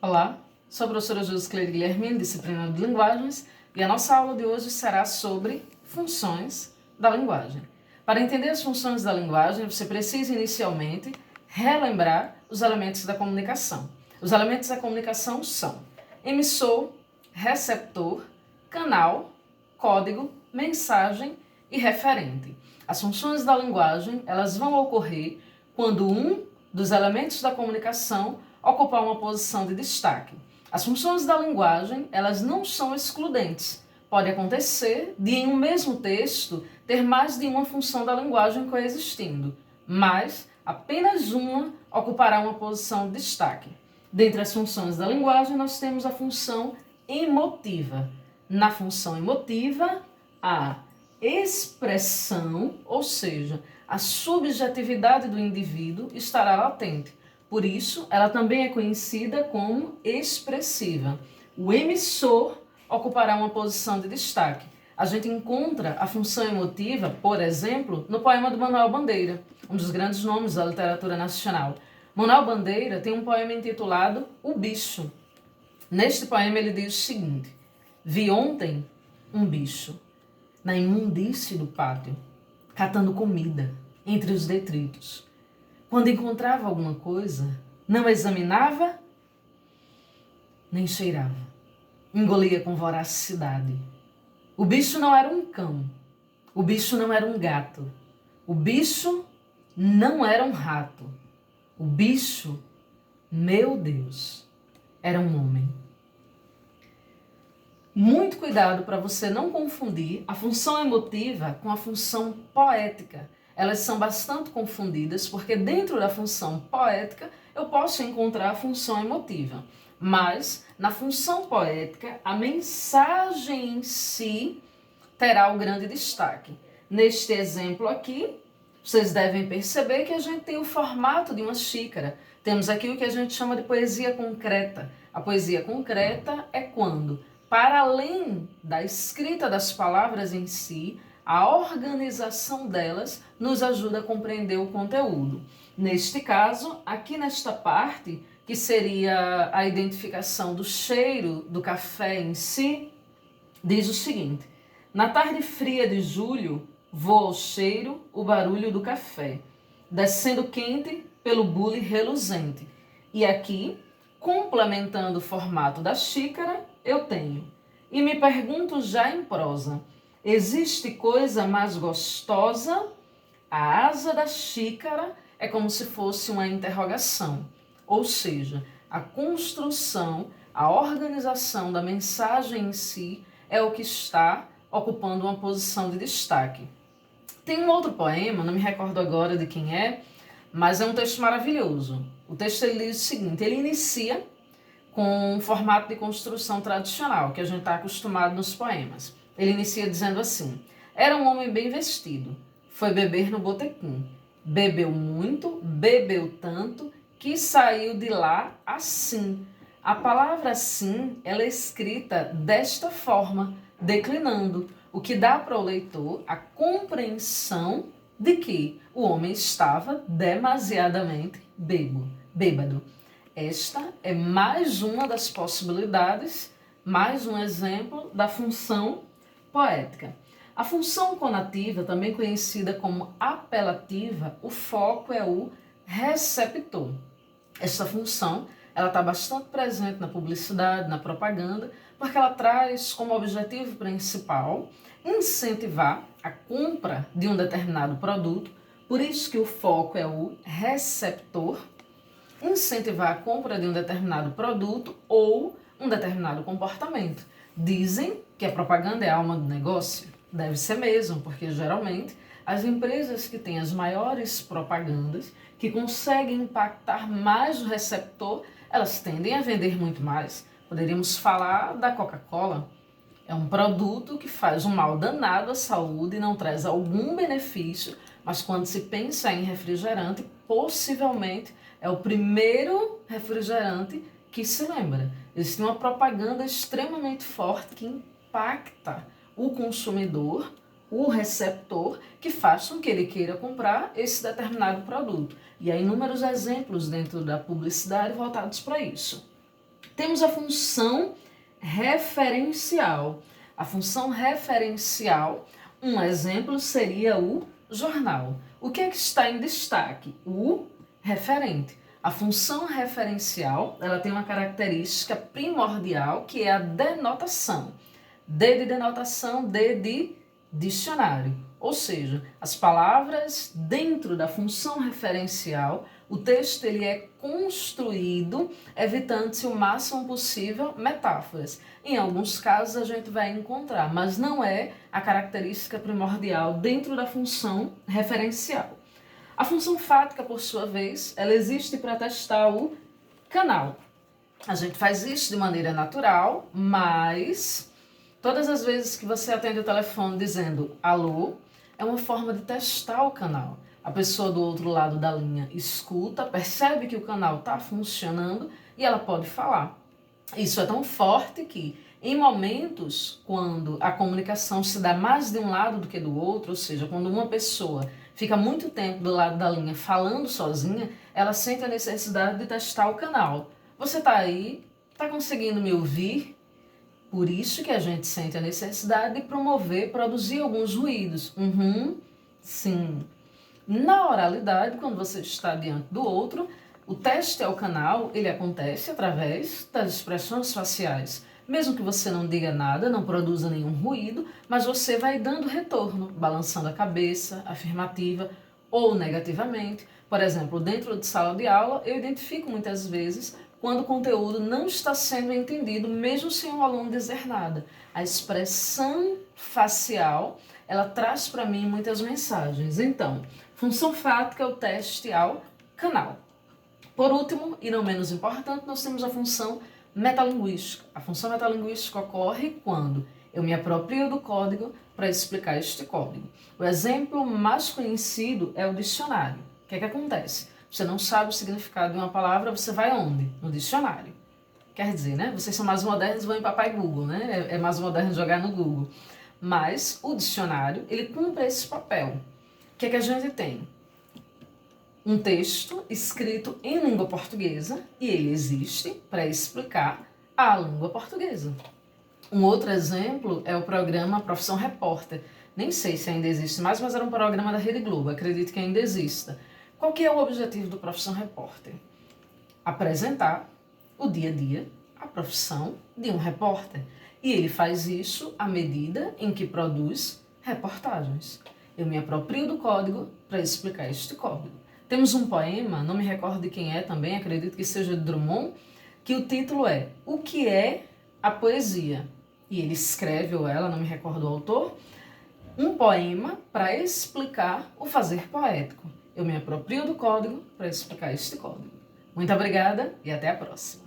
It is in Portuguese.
Olá, sou a professora Josicleide Guilhermini, disciplina de Linguagens, e a nossa aula de hoje será sobre funções da linguagem. Para entender as funções da linguagem, você precisa inicialmente relembrar os elementos da comunicação. Os elementos da comunicação são emissor, receptor, canal, código, mensagem e referente. As funções da linguagem, elas vão ocorrer quando um dos elementos da comunicação ocupar uma posição de destaque. As funções da linguagem, elas não são excludentes. Pode acontecer de em um mesmo texto ter mais de uma função da linguagem coexistindo, mas apenas uma ocupará uma posição de destaque. Dentre as funções da linguagem, nós temos a função emotiva. Na função emotiva, a expressão, ou seja, a subjetividade do indivíduo estará latente. Por isso, ela também é conhecida como expressiva. O emissor ocupará uma posição de destaque. A gente encontra a função emotiva, por exemplo, no poema do Manuel Bandeira, um dos grandes nomes da literatura nacional. Manuel Bandeira tem um poema intitulado O Bicho. Neste poema ele diz o seguinte: vi ontem um bicho na imundície do pátio, catando comida entre os detritos. Quando encontrava alguma coisa, não examinava nem cheirava. Engolia com voracidade. O bicho não era um cão. O bicho não era um gato. O bicho não era um rato. O bicho, meu Deus, era um homem. Muito cuidado para você não confundir a função emotiva com a função poética. Elas são bastante confundidas porque dentro da função poética eu posso encontrar a função emotiva. Mas na função poética a mensagem em si terá o grande destaque. Neste exemplo aqui, vocês devem perceber que a gente tem o formato de uma xícara. Temos aqui o que a gente chama de poesia concreta. A poesia concreta é quando, para além da escrita das palavras em si, a organização delas nos ajuda a compreender o conteúdo. Neste caso, aqui nesta parte, que seria a identificação do cheiro do café em si, diz o seguinte: na tarde fria de julho, voa o cheiro, o barulho do café, descendo quente pelo bule reluzente. E aqui, complementando o formato da xícara, eu tenho. E me pergunto já em prosa: existe coisa mais gostosa? A asa da xícara é como se fosse uma interrogação, ou seja, a construção, a organização da mensagem em si é o que está ocupando uma posição de destaque. Tem um outro poema, não me recordo agora de quem é, mas é um texto maravilhoso. O texto ele diz o seguinte: ele inicia com um formato de construção tradicional, que a gente está acostumado nos poemas. Ele inicia dizendo assim: era um homem bem vestido, foi beber no botequim, bebeu muito, bebeu tanto, que saiu de lá assim. A palavra assim, ela é escrita desta forma, declinando, o que dá para o leitor a compreensão de que o homem estava demasiadamente bêbado. Esta é mais uma das possibilidades, mais um exemplo da função poética. A função conativa, também conhecida como apelativa, o foco é o receptor. Esta função ela está bastante presente na publicidade, na propaganda, porque ela traz como objetivo principal incentivar a compra de um determinado produto, por isso que o foco é o receptor, incentivar a compra de um determinado produto ou um determinado comportamento. Dizem que a propaganda é a alma do negócio. Deve ser mesmo, porque geralmente as empresas que têm as maiores propagandas, que conseguem impactar mais o receptor, elas tendem a vender muito mais. Poderíamos falar da Coca-Cola. É um produto que faz um mal danado à saúde e não traz algum benefício, mas quando se pensa em refrigerante, possivelmente é o primeiro refrigerante que se lembra. Existe uma propaganda extremamente forte que impacta o consumidor, o receptor, que faz com que ele queira comprar esse determinado produto. E há inúmeros exemplos dentro da publicidade voltados para isso. Temos a função referencial. A função referencial, um exemplo seria o jornal. O que é que está em destaque? O referente. A função referencial, ela tem uma característica primordial, que é a denotação. D de denotação, D de dicionário. Ou seja, as palavras dentro da função referencial, o texto ele é construído evitando-se o máximo possível metáforas. Em alguns casos a gente vai encontrar, mas não é a característica primordial dentro da função referencial. A função fática, por sua vez, ela existe para testar o canal. A gente faz isso de maneira natural, mas todas as vezes que você atende o telefone dizendo alô, é uma forma de testar o canal. A pessoa do outro lado da linha escuta, percebe que o canal está funcionando e ela pode falar. Isso é tão forte que, em momentos quando a comunicação se dá mais de um lado do que do outro, ou seja, quando uma pessoa fica muito tempo do lado da linha falando sozinha, ela sente a necessidade de testar o canal. Você está aí? Está conseguindo me ouvir? Por isso que a gente sente a necessidade de promover, produzir alguns ruídos. Sim. Na oralidade, quando você está diante do outro, o teste ao canal, ele acontece através das expressões faciais. Mesmo que você não diga nada, não produza nenhum ruído, mas você vai dando retorno, balançando a cabeça, afirmativa ou negativamente. Por exemplo, dentro de sala de aula, eu identifico muitas vezes quando o conteúdo não está sendo entendido, mesmo sem o aluno dizer nada. A expressão facial, ela traz para mim muitas mensagens. Então, função fática é o teste ao canal. Por último, e não menos importante, nós temos a função metalinguística. A função metalinguística ocorre quando eu me aproprio do código para explicar este código. O exemplo mais conhecido é o dicionário. O que é que acontece? Você não sabe o significado de uma palavra, você vai onde? No dicionário. Quer dizer, né? Vocês são mais modernos, vão em papai Google, né? É mais moderno jogar no Google. Mas o dicionário, ele cumpre esse papel. O que é que a gente tem? Um texto escrito em língua portuguesa e ele existe para explicar a língua portuguesa. Um outro exemplo é o programa Profissão Repórter. Nem sei se ainda existe mais, mas era um programa da Rede Globo, acredito que ainda exista. Qual que é o objetivo do Profissão Repórter? Apresentar o dia a dia, a profissão de um repórter. E ele faz isso à medida em que produz reportagens. Eu me aproprio do código para explicar este código. Temos um poema, não me recordo de quem é também, acredito que seja de Drummond, que o título é O que é a poesia? E ele escreve, ou ela, não me recordo o autor, um poema para explicar o fazer poético. Eu me aproprio do código para explicar este código. Muito obrigada e até a próxima.